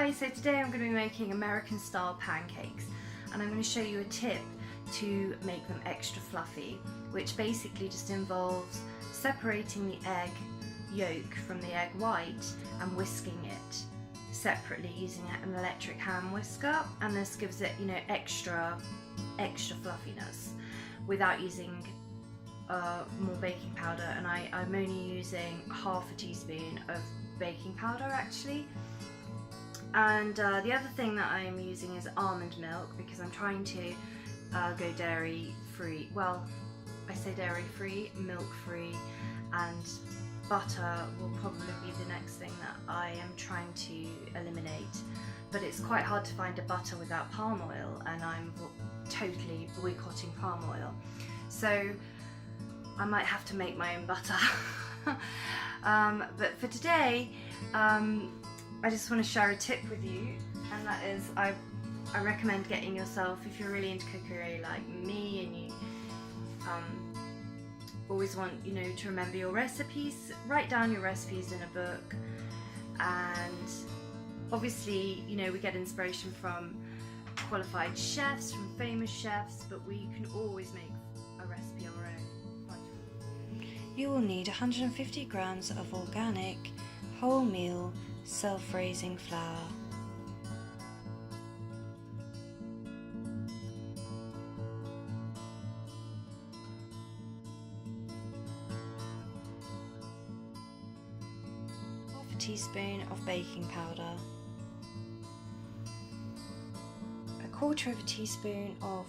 Hi, so today I'm going to be making American style pancakes, and I'm going to show you a tip to make them extra fluffy, which basically just involves separating the egg yolk from the egg white and whisking it separately using an electric hand whisker, and this gives it, extra fluffiness without using more baking powder. And I'm only using half a teaspoon of baking powder actually. And the other thing that I'm using is almond milk, because I'm trying to go dairy free. Well, I say dairy free, milk free, and butter will probably be the next thing that I am trying to eliminate. But it's quite hard to find a butter without palm oil, and I'm totally boycotting palm oil. So I might have to make my own butter. But for today, I just want to share a tip with you, and that is I recommend getting yourself, if you're really into cookery like me and you always want to remember your recipes, write down your recipes in a book. And obviously we get inspiration from qualified chefs, from famous chefs, but we can always make a recipe our own. You will need 150 grams of organic wholemeal self-raising flour, half a teaspoon of baking powder, a quarter of a teaspoon of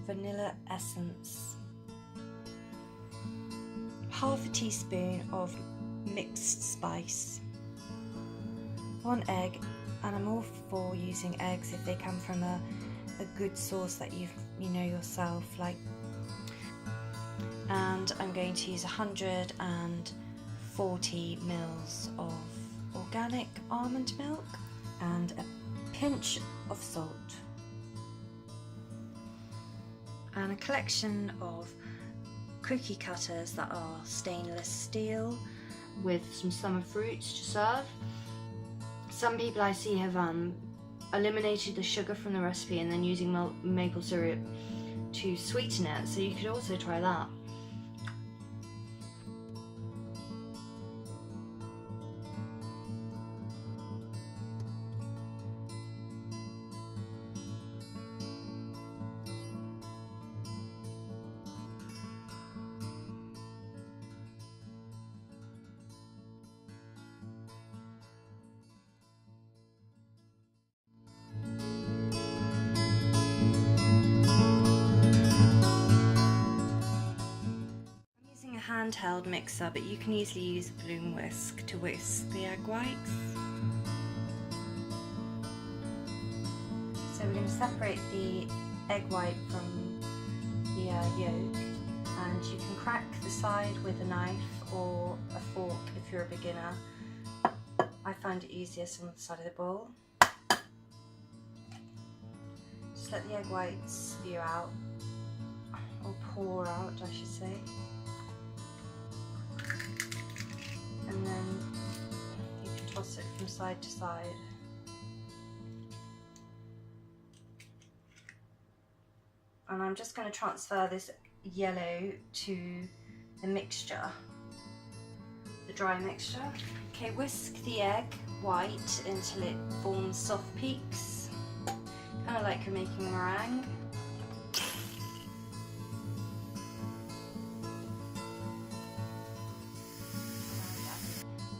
vanilla essence, half a teaspoon of mixed spice, 1 egg, and I'm all for using eggs if they come from a good source that you know yourself, like. And I'm going to use 140 mils of organic almond milk and a pinch of salt, and a collection of cookie cutters that are stainless steel with some summer fruits to serve. Some people I see have eliminated the sugar from the recipe and then using maple syrup to sweeten it, so you could also try that. Handheld mixer, but you can easily use a balloon whisk to whisk the egg whites. So we're going to separate the egg white from the yolk, and you can crack the side with a knife or a fork if you're a beginner. I find it easiest on the side of the bowl. Just let the egg whites spew out, or pour out I should say. And then you can toss it from side to side. And I'm just going to transfer this yellow to the mixture, the dry mixture. Okay, whisk the egg white until it forms soft peaks, kind of like you're making meringue.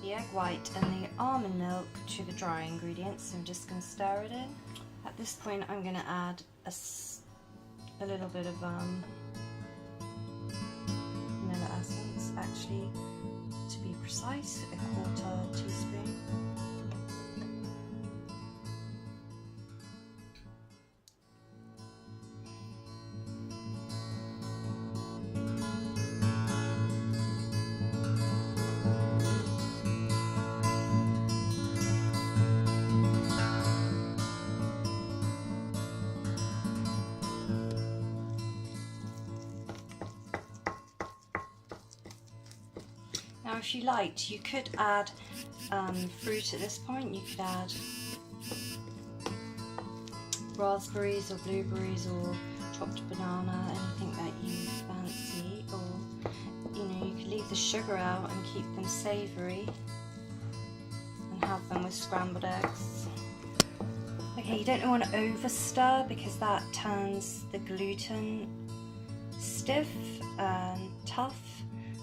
The egg white and the almond milk to the dry ingredients. I'm just going to stir it in. At this point I'm going to add a little bit of vanilla essence, actually to be precise, a quarter teaspoon. Now if you liked, you could add fruit at this point. You could add raspberries or blueberries or chopped banana, anything that you fancy, or you could leave the sugar out and keep them savoury and have them with scrambled eggs. Okay, you don't want to over stir because that turns the gluten stiff and tough,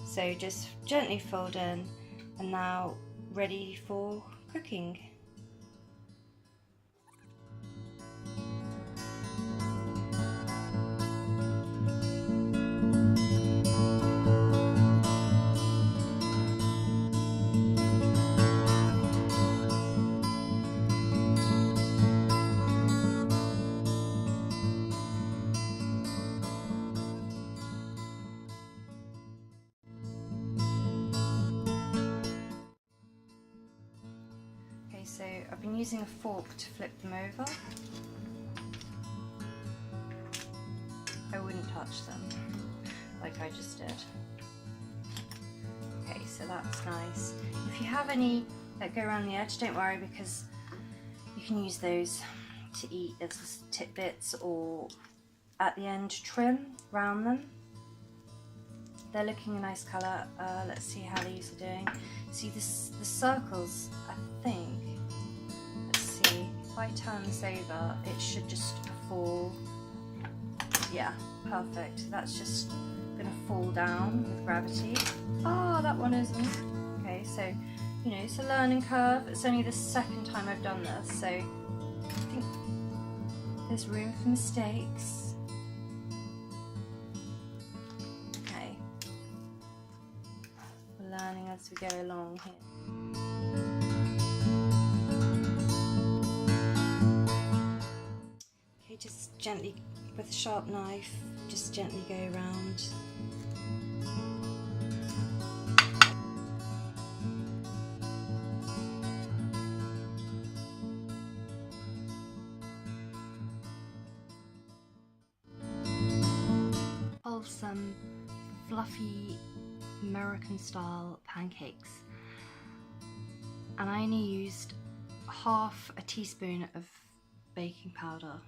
so just gently fold in, and now ready for cooking. So I've been using a fork to flip them over. I wouldn't touch them like I just did. Okay, so that's nice. If you have any that go around the edge, don't worry, because you can use those to eat as tidbits or at the end trim round them. They're looking a nice colour. Let's see how these are doing. See the circles, I think. If I turn this over, it should just fall. Yeah, perfect. That's just going to fall down with gravity. Oh, that one isn't. Okay, so, it's a learning curve. It's only the second time I've done this, so I think there's room for mistakes. Okay. We're learning as we go along here. Just gently, with a sharp knife, just gently go around. Wholesome, fluffy American style pancakes. And I only used half a teaspoon of baking powder.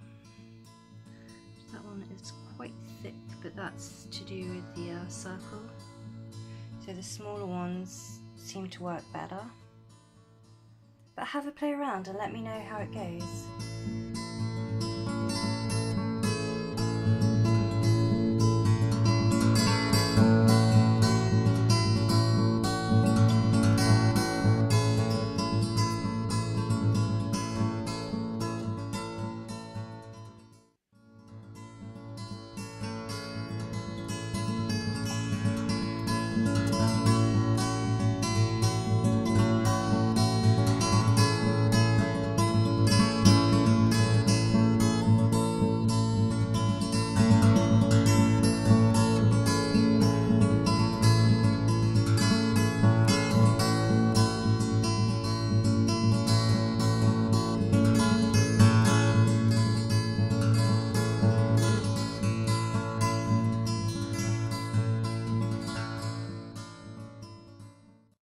That one is quite thick, but that's to do with the circle. So the smaller ones seem to work better. But have a play around and let me know how it goes.